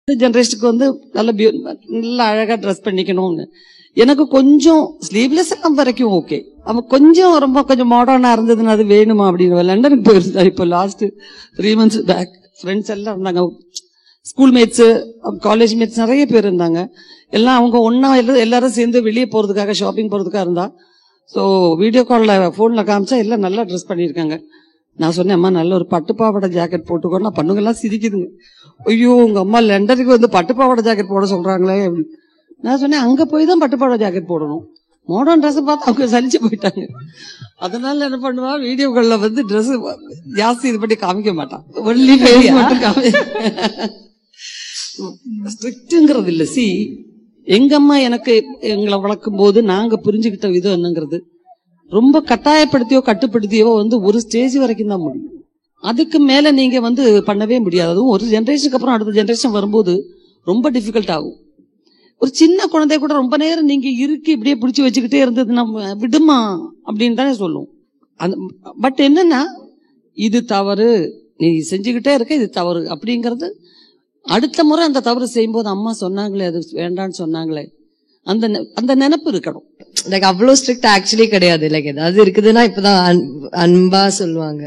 ஜெனரேஷனுக்கு வந்து நல்ல அழகா ட்ரெஸ் பண்ணிக்கணும்னு எனக்கு கொஞ்சம் ஸ்லீவ்லெஸ் எல்லாம் வரைக்கும் ஓகே. அவன் கொஞ்சம் கொஞ்சம் மாடர்னா இருந்ததுன்னு அது வேணுமா அப்படின்னு லண்டனுக்கு போயிருந்தா. இப்போ லாஸ்ட் 3 months பேக் ஃப்ரெண்ட்ஸ் எல்லாம் இருந்தாங்க, ஸ்கூல் மேட்ஸ், காலேஜ் மேட்ஸ் நிறைய பேர் இருந்தாங்க. எல்லாம் அவங்க ஒன்னா எல்லாரும் சேர்ந்து வெளியே போறதுக்காக ஷாப்பிங் போறதுக்காக இருந்தா. ஸோ வீடியோ காலில் ஃபோன்ல காமிச்சா எல்லாம் நல்லா ட்ரெஸ் பண்ணியிருக்காங்க. நான் சொன்னேன், அம்மா நல்ல ஒரு பட்டுப்பாவடை ஜாக்கெட் போட்டுக்கோன்னா பண்ணுங்கெல்லாம் சிரிக்குதுங்க. ஐயோ உங்க அம்மா லண்டனுக்கு வந்து பட்டுப்பாவடை ஜாக்கெட் போட சொல்றாங்களே அப்படின்னு. நான் சொன்னேன், அங்க போய் தான் பட்டுப்பாவடை ஜாக்கெட் போடணும். மாடர்ன் ட்ரெஸ் பார்த்து அவங்க சலிச்சு போயிட்டாங்க. அதனால என்ன பண்ணுவா, வீடியோக்கள்ல வந்து ட்ரெஸ் ஜாஸ்தி இது பண்ணி காமிக்க மாட்டான், ஒன்லி ஃபேஸ் மட்டும் காமி. ஸ்ட்ரிக்ட்ங்கிறது இல்ல. சி, எங்க அம்மா எனக்கு எங்களை வளர்க்கும் போது நாங்க புரிஞ்சுக்கிட்ட விதம் என்னங்கிறது, ரொம்ப கட்டாயப்படுத்தியோ கட்டுப்படுத்தியோ வந்து ஒரு ஸ்டேஜ் வரைக்கும் தான் முடியும். அதுக்கு மேல நீங்க வந்து பண்ணவே முடியாது. அதுவும் ஒரு ஜெனரேஷனுக்கு அப்புறம் அடுத்த ஜெனரேஷன் வரும்போது ரொம்ப டிஃபிகல்ட் ஆகும். ஒரு சின்ன குழந்தை கூட ரொம்ப நேரம் நீங்க இருக்கு இப்படியே பிடிச்சி வச்சுக்கிட்டே இருந்தது நம்ம விடுமா அப்படின்னு தானே சொல்லும். பட் என்னன்னா, இது தவறு, நீ செஞ்சுக்கிட்டே இருக்க, இது தவறு அப்படிங்கறது அடுத்த முறை அந்த தவறு செய்யும்போது அம்மா சொன்னாங்களே அது வேண்டான்னு சொன்னாங்களே அந்த நினைப்பு இருக்கணும். லைக் அவ்வளவு ஸ்ட்ரிக்ட் ஆக்சுவலி கிடையாது. லைக் ஏதாவது இருக்குதுன்னா இப்பதான் அன்பா சொல்லுவாங்க.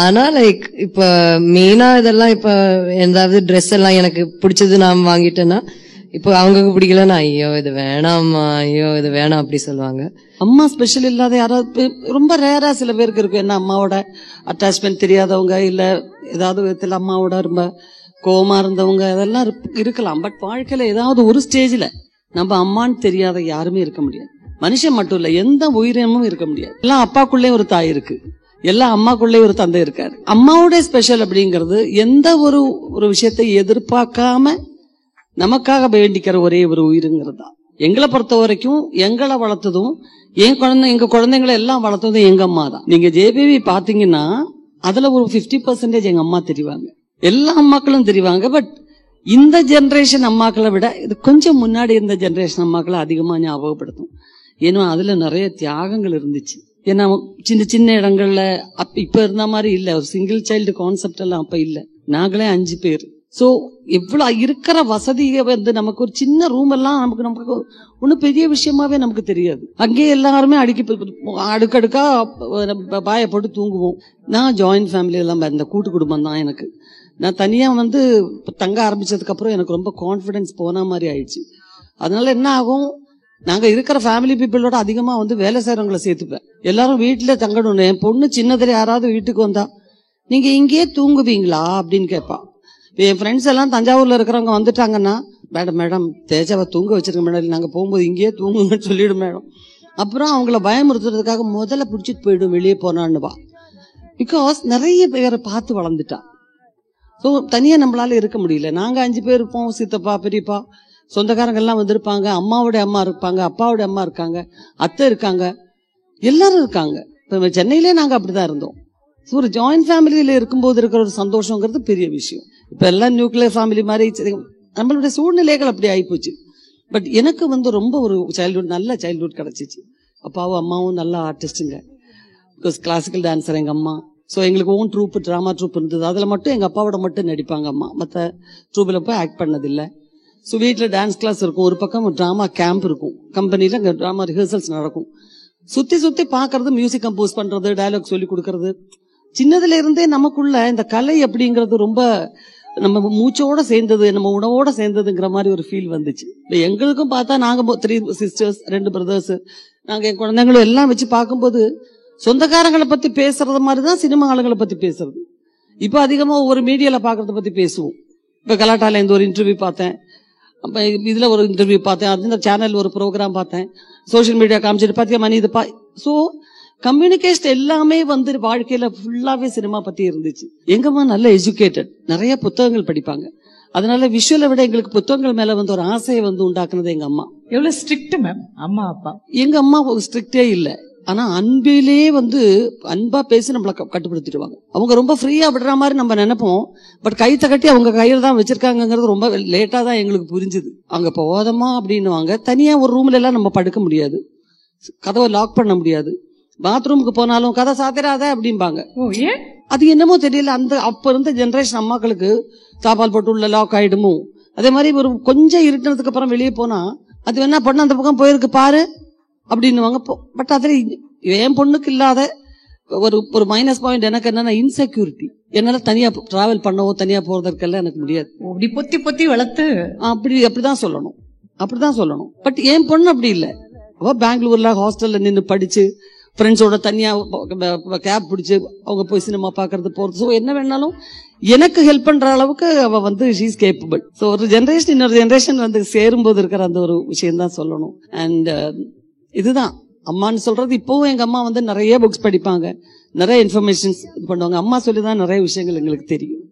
ஆனா லைக் இப்ப மெயினா இதெல்லாம் இப்ப ஏதாவது ட்ரெஸ் எல்லாம் எனக்கு பிடிச்சது நான் வாங்கிட்டேன்னா இப்போ அவங்களுக்கு பிடிக்கலன்னா ஐயோ இது வேணாம்மா, ஐயோ இது வேணாம் அப்படி சொல்லுவாங்க. அம்மா ஸ்பெஷல் இல்லாத யாராவது ரொம்ப ரேரா சில பேருக்கு இருக்கும். என்ன அம்மாவோட அட்டாச்மெண்ட் தெரியாதவங்க, இல்ல ஏதாவது விதத்துல அம்மாவோட ரொம்ப கோவமா இருந்தவங்க, அதெல்லாம் இருக்கலாம். பட் வாழ்க்கையில ஏதாவது ஒரு ஸ்டேஜ்ல நம்ம அம்மான்னு தெரியாத யாருமே இருக்க முடியாது. மனுஷன் மட்டும் இல்ல, எந்த உயிரினமும் இருக்க முடியாது. எல்லாம் அப்பாக்குள்ளே ஒரு தாய் இருக்கு, எல்லாம் அம்மாக்குள்ளே ஒரு தந்தை இருக்காரு. அம்மாவோட ஸ்பெஷல் அப்படிங்கிறது எந்த ஒரு விஷயத்தை எதிர்பார்க்காம நமக்காக வேண்டிக்கிற ஒரே ஒரு உயிருங்கிறது தான். எங்களை பொறுத்த வரைக்கும் எங்களை வளர்த்ததும் எங்க குழந்தைங்களை எல்லாம் வளர்த்ததும் எங்க அம்மா தான். நீங்க ஜேபிவி பாத்தீங்கன்னா அதுல ஒரு 50% எங்க அம்மா தெரிவாங்க, எல்லா அம்மாக்களும் தெரிவாங்க. பட் இந்த ஜெனரேஷன் அம்மாக்களை விட இது கொஞ்சம் முன்னாடி இருந்த ஜெனரேஷன் அம்மாக்களை அதிகமா ஞாபகப்படுத்தும். ஏன்னா அதுல நிறைய தியாகங்கள் இருந்துச்சு. ஏன்னா சின்ன சின்ன இடங்கள்ல இப்ப இருந்த மாதிரி இல்ல, ஒரு சிங்கிள் சைல்டு கான்செப்ட் எல்லாம் அப்ப இல்ல. நாங்களே 5 பேர். சோ எவ்வளவு இருக்கிற வசதியை வந்து நமக்கு ஒரு சின்ன ரூம் எல்லாம் நமக்கு ஒன்னும் பெரிய விஷயமாவே நமக்கு தெரியாது. அங்கேயே எல்லாருமே அடுக்கடுக்கா பாய போட்டு தூங்குவோம். நான் ஜாயிண்ட் ஃபேமிலி எல்லாம் இந்த கூட்டு குடும்பம் தான் எனக்கு. நான் தனியா வந்து தங்க ஆரம்பிச்சதுக்கு அப்புறம் எனக்கு ரொம்ப கான்பிடன்ஸ் போன மாதிரி ஆயிடுச்சு. அதனால என்ன ஆகும், நாங்க இருக்கிற ஃபேமிலி பீப்புளோட அதிகமா வந்து வேலை செய்யறவங்களை சேர்த்துப்பேன். எல்லாரும் வீட்டுல தங்கணும். என் பொண்ணு சின்னதுல யாராவது வீட்டுக்கு வந்தா நீங்க இங்கேயே தூங்குவீங்களா அப்படின்னு கேட்பா. என் ஃப்ரெண்ட்ஸ் எல்லாம் தஞ்சாவூர்ல இருக்கிறவங்க வந்துட்டாங்கன்னா, மேடம் தேஜாவை தூங்க வச்சிருக்க மேடம், நாங்க போகும்போது இங்கேயே தூங்குங்கன்னு சொல்லிடும் மேடம். அப்புறம் அவங்கள பயமுறுத்துறதுக்காக முதல்ல பிடிச்சிட்டு போயிடும் வெளியே போனான்னுவா. பிகாஸ் நிறைய பேரை பார்த்து வளர்ந்துட்டா. ஸோ தனியா நம்மளால இருக்க முடியல. நாங்க 5 பேர் இருப்போம், சித்தப்பா பெரியப்பா சொந்தக்காரங்க எல்லாம் வந்திருப்பாங்க, அம்மாவோட அம்மா இருப்பாங்க, அப்பாவோட அம்மா இருக்காங்க, அத்தை இருக்காங்க, எல்லாரும் இருக்காங்க. இப்ப சென்னையிலே நாங்க அப்படிதான் இருந்தோம். ஒரு ஜாயிண்ட் ஃபேமிலியில இருக்கும்போது இருக்கிற ஒரு சந்தோஷங்கிறது பெரிய விஷயம். இப்ப எல்லாம் நியூக்ளியர் ஃபேமிலி மாதிரி நம்மளுடைய சூழ்நிலைகள் அப்படி ஆயிப்போச்சு. பட் எனக்கு வந்து ரொம்ப ஒரு நல்ல சைல்ட்ஹுட் கிடைச்சிச்சு. அப்பாவும் அம்மாவும் நல்ல ஆர்டிஸ்டுங்க. பிகாஸ் கிளாசிக்கல் டான்சர் எங்க அம்மா. ஸோ எங்களுக்கு ஓன் ட்ரூப், டிராமா ட்ரூப் இருந்தது. அதுல மட்டும் எங்க அப்பாவோட மட்டும் நடிப்பாங்க அம்மா, மற்ற ட்ரூப்ல போய் ஆக்ட் பண்ணதில்லை. ஸோ வீட்டில் டான்ஸ் கிளாஸ் இருக்கும், ஒரு பக்கம் டிராமா கேம்ப் இருக்கும், கம்பெனில அங்கே டிராமா ரிஹர்சல்ஸ் நடக்கும். சுத்தி பாக்குறது, மியூசிக் கம்போஸ் பண்றது, டயலாக் சொல்லி கொடுக்கறது. சின்னதுல இருந்தே நமக்குள்ள இந்த கலை அப்படிங்கிறது ரொம்ப நம்ம மூச்சோட சேர்ந்தது, நம்ம உணவோட சேர்ந்ததுங்கிற மாதிரி ஒரு ஃபீல் வந்துச்சு. எங்களுக்கும் பார்த்தா நாங்க 3 sisters 2 brothers, நாங்க என் குழந்தைங்களும் எல்லாம் வச்சு பார்க்கும்போது சொந்தக்காரங்களை பத்தி பேசுறது மாதிரிதான் சினிமா ஆளுங்களை பத்தி பேசுறது. இப்ப அதிகமா ஒவ்வொரு மீடியால பாக்குறத பத்தி பேசுவோம். இப்ப கலாட்டால இந்த ஒரு இன்டர்வியூ பார்த்தேன், இதுல ஒரு இன்டர்வியூ பார்த்தேன், அந்த சேனல் ஒரு ப்ரோக்ராம் பார்த்தேன், சோசியல் மீடியா காமிச்சிட்டு பாத்தியா மணி இது சோ கம்யூனிகேஷன் எல்லாமே வந்து வாழ்க்கையில ஃபுல்லாவே சினிமா பத்தி இருந்துச்சு. எங்கம்மா நல்ல எஜுகேட்டட், நிறைய புத்தகங்கள் படிப்பாங்க. அதனால விஷுவலை விட எங்களுக்கு புத்தகங்கள் மேல வந்து ஒரு ஆசையை வந்து உண்டாக்குனது எங்க அம்மா. எவ்வளவு ஸ்ட்ரிக்ட் மேம் அம்மா அப்பா? எங்க அம்மா ஸ்ட்ரிக்டே இல்ல, ஆனா அன்பிலே வந்து அன்பா பேசி நம்மள கட்டுப்படுத்திடுவாங்க. அவங்க ரொம்ப ஃப்ரீயா விடுற மாதிரி நம்ம நினைப்போம். பட் கைத்த கட்டி அவங்க கையில தான் வச்சிருக்காங்கிறது ரொம்ப லேட்டா தான் எங்களுக்கு புரிஞ்சுது. அங்க போதமா அப்படின்னுவாங்க. தனியா ஒரு ரூம்ல எல்லாம் நம்ம படுக்க முடியாது, கதவை லாக் பண்ண முடியாது. பாத்ரூமுக்கு போனாலும் கதை சாத்திராத அப்படிம்பாங்க. அது என்னமோ தெரியல, அந்த அப்ப இருந்த ஜெனரேஷன் அம்மாக்களுக்கு தாப்பால் போட்டு உள்ள லாக் ஆயிடுமோ, அதே மாதிரி ஒரு கொஞ்சம் இருட்டினதுக்கு அப்புறம் வெளியே போனா அது என்ன பொண்ணு அந்த பக்கம் போயிருக்கு பாரு அப்படின்னுவாங்க. பட் அதுல என் பொண்ணுக்கு இல்லாத ஒரு மைனஸ் பாயிண்ட் எனக்கு என்னன்னா இன்செக்யூரிட்டி. என்னால தனியா டிராவல் பண்ணவோ தனியா போறதற்கெல்லாம் எனக்கு முடியாது. அப்படி பொத்தி பொத்தி வளர்த்து அப்படிதான் சொல்லணும். பட் என் பொண்ணு அப்படி இல்லை. அவ பெங்களூர்ல ஹாஸ்டல்ல நின்று படிச்சு ஃப்ரெண்ட்ஸோட தனியா கேப் பிடிச்சு அவங்க போய் சினிமா பாக்குறது போறது. ஸோ என்ன வேணாலும் எனக்கு ஹெல்ப் பண்ற அளவுக்கு அவ வந்து ஷீ இஸ் கேப்பபிள். ஸோ ஒரு ஜென்ரேஷன் இன்னொரு ஜென்ரேஷன் வந்து சேரும்போது இருக்கிற அந்த ஒரு விஷயம் தான் சொல்லணும். அண்ட் இதுதான் அம்மான்னு சொல்றது. இப்பவும் எங்க அம்மா வந்து நிறைய புக்ஸ் படிப்பாங்க, நிறைய இன்ஃபர்மேஷன்ஸ் இது பண்ணுவாங்க. அம்மா சொல்லிதான் நிறைய விஷயங்கள் எங்களுக்கு தெரியும்.